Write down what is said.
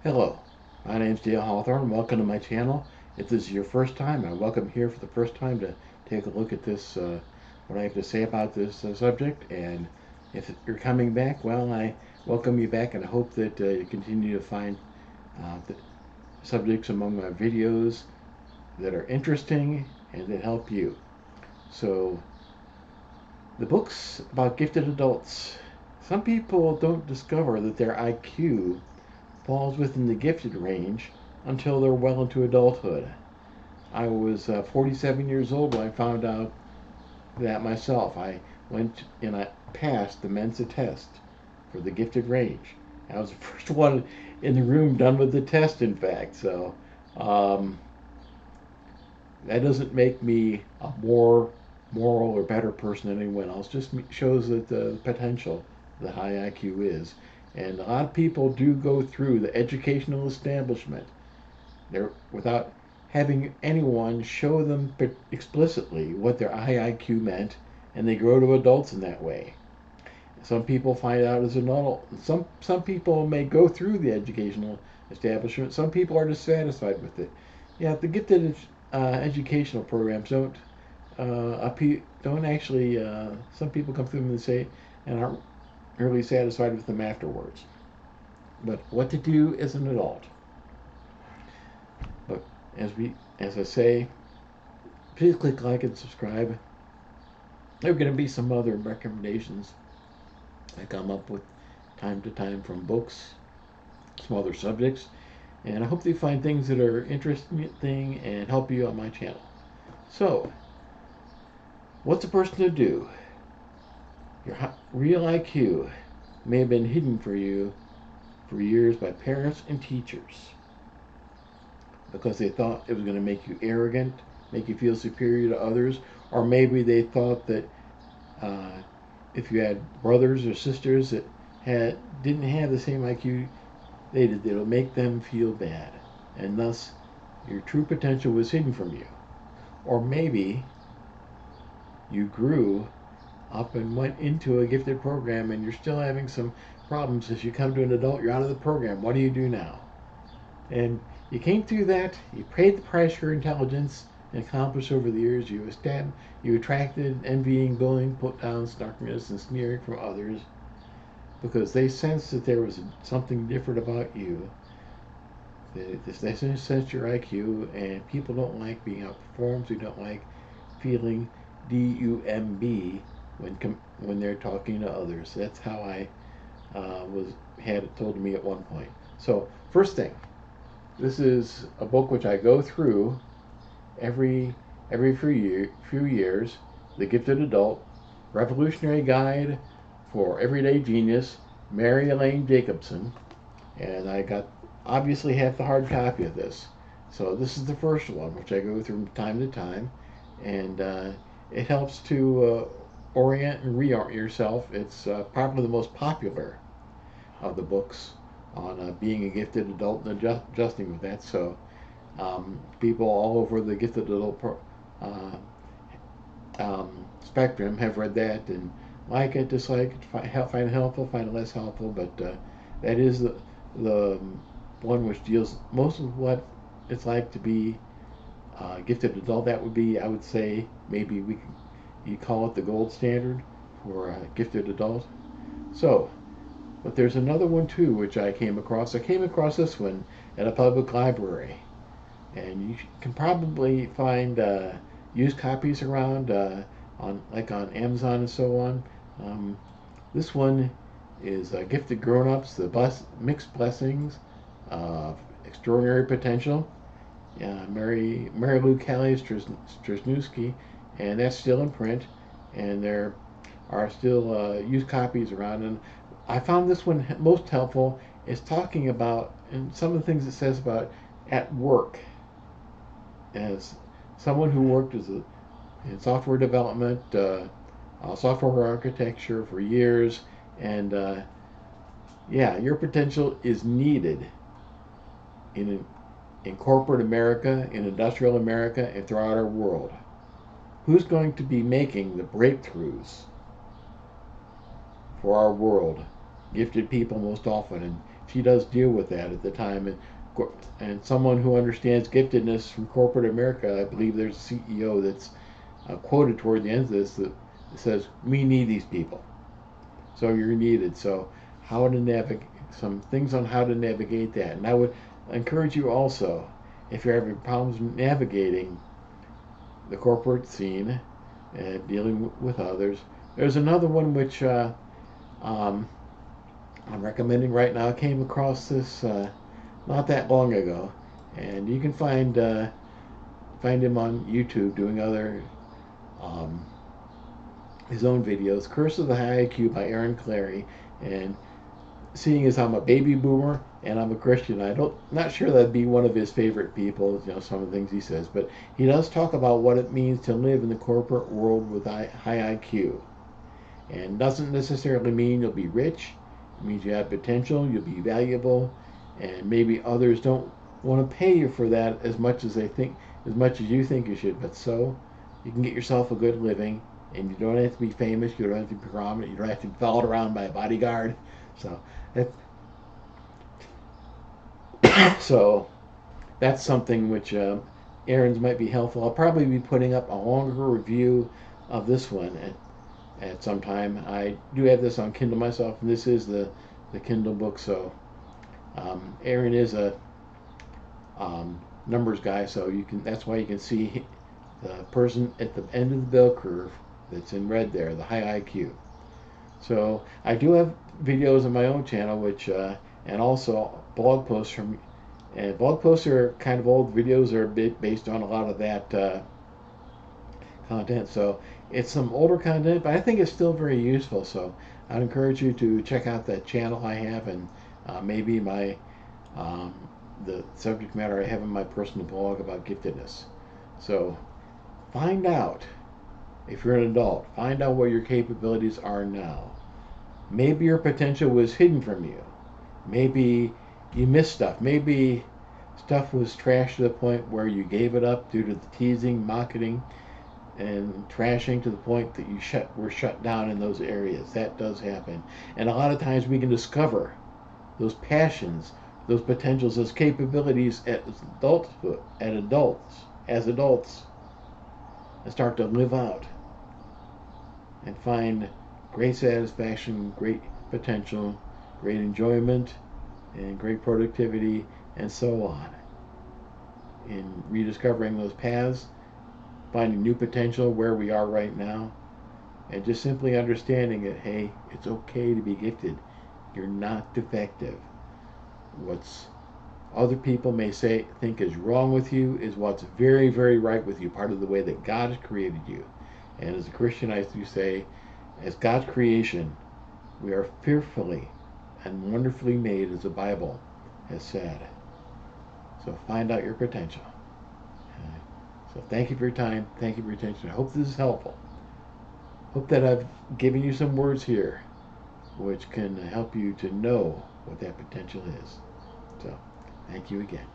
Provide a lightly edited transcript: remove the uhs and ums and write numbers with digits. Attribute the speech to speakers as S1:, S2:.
S1: Hello, my name is Dale Hawthorne. Welcome to my channel. If this is your first time, I welcome here for the first time to take a look at this, what I have to say about this subject. And if you're coming back, well, I welcome you back, and I hope that you continue to find the subjects among my videos that are interesting and that help you. So, the books about gifted adults. Some people don't discover that their IQ falls within the gifted range until they're well into adulthood. I was 47 years old when I found out that myself. I went and I passed the Mensa test for the gifted range. I was the first one in the room done with the test, in fact. So um, that doesn't make me a more moral or better person than anyone else. Just shows that the potential the high IQ is. And a lot of people do go through the educational establishment there without having anyone show them explicitly what their high IQ meant, and they grow to adults in that way. Some people find out as an adult. Some people may go through the educational establishment. Some people are dissatisfied with it. Yeah, the gifted educational programs don't actually. Some people come through them and say and aren't really satisfied with them afterwards. But what to do as an adult? But as I say, please click like and subscribe. There are going to be some other recommendations I come up with time to time from books, some other subjects, and I hope you find things that are interesting and help you on my channel. So, what's a person to do? Your real IQ may have been hidden for you for years by parents and teachers because they thought it was going to make you arrogant, make you feel superior to others, or maybe they thought that uh, if you had brothers or sisters that didn't have the same IQ they did, it'll make them feel bad, and thus your true potential was hidden from you. Or maybe you grew up and went into a gifted program and you're still having some problems as you come to an adult. You're out of the program. What do you do now? And you came through that. You paid the price for your intelligence and accomplished over the years. You attracted envying, bullying, put downs, darkness, and sneering from others because they sensed that there was something different about you. They sense your IQ, and people don't like being outperformed. They don't like feeling DUMB when they're talking to others. That's how I was had it told to me at one point. So first thing, this is a book which I go through every few years. The Gifted Adult Revolutionary Guide for Everyday Genius, Mary Elaine Jacobson, and I got obviously have the hard copy of this. So this is the first one, which I go through from time to time, and it helps to orient and reorient yourself. It's probably the most popular of the books on being a gifted adult and adjusting with that. So people all over the gifted adult spectrum have read that and like it, dislike it, find it helpful, find it less helpful, but that is the one which deals most of what it's like to be gifted adult. That would be, I would say, maybe you call it the gold standard for gifted adult. So, but there's another one too, which I came across. I came across this one at a public library, and you can probably find used copies around on Amazon and so on. Um, this one is Gifted Grown-Ups: The Mixed Blessings of Extraordinary Potential. Mary Lou Kelly Strasnewski, and that's still in print, and there are still used copies around. And I found this one most helpful. It's talking about and some of the things it says about at work as someone who worked in software development, software architecture for years, and yeah, your potential is needed in in corporate America, in industrial America, and throughout our world. Who's going to be making the breakthroughs for our world? Gifted people most often. she does deal with that at the time. And someone who understands giftedness from corporate America, I believe there's a CEO that's quoted toward the end of this that says, "We need these people." So you're needed. So how to navigate, some things on how to navigate that. And I would encourage you also, if you're having problems navigating the corporate scene and dealing with others, there's another one which I'm recommending right now. I came across this not that long ago, and you can find him on YouTube doing other his own videos. Curse of the High IQ by Aaron Clarey. And seeing as I'm a baby boomer and I'm a Christian, not sure that'd be one of his favorite people, some of the things he says, but he does talk about what it means to live in the corporate world with high IQ. And doesn't necessarily mean you'll be rich. It means you have potential, you'll be valuable, and maybe others don't want to pay you for that as much as you think you should, but so you can get yourself a good living, and you don't have to be famous, you don't have to be prominent, you don't have to be followed around by a bodyguard. So that's something which Aaron's might be helpful. I'll probably be putting up a longer review of this one at some time. I do have this on Kindle myself, and this is the Kindle book. So Aaron is a numbers guy, so that's why you can see the person at the end of the bell curve that's in red there, the high IQ. So I do have videos on my own channel, which and also blog posts blog posts are kind of old. Videos are based on a lot of that content. So it's some older content, but I think it's still very useful. So I'd encourage you to check out that channel I have, and maybe my the subject matter I have in my personal blog about giftedness. So find out, if you're an adult, find out what your capabilities are now. Maybe your potential was hidden from you. Maybe you missed stuff. Maybe stuff was trashed to the point where you gave it up due to the teasing, mocking, and trashing to the point that you were shut down in those areas. That does happen. And a lot of times we can discover those passions, those potentials, those capabilities as adults, and start to live out and find great satisfaction, great potential, great enjoyment, and great productivity, and so on. In rediscovering those paths, finding new potential where we are right now, and just simply understanding that, hey, it's okay to be gifted. You're not defective. What's other people may think is wrong with you is what's very, very right with you, part of the way that God has created you. And as a Christian, I do say, as God's creation, we are fearfully and wonderfully made, as the Bible has said. So find out your potential. So thank you for your time. Thank you for your attention. I hope this is helpful. Hope that I've given you some words here which can help you to know what that potential is. So thank you again.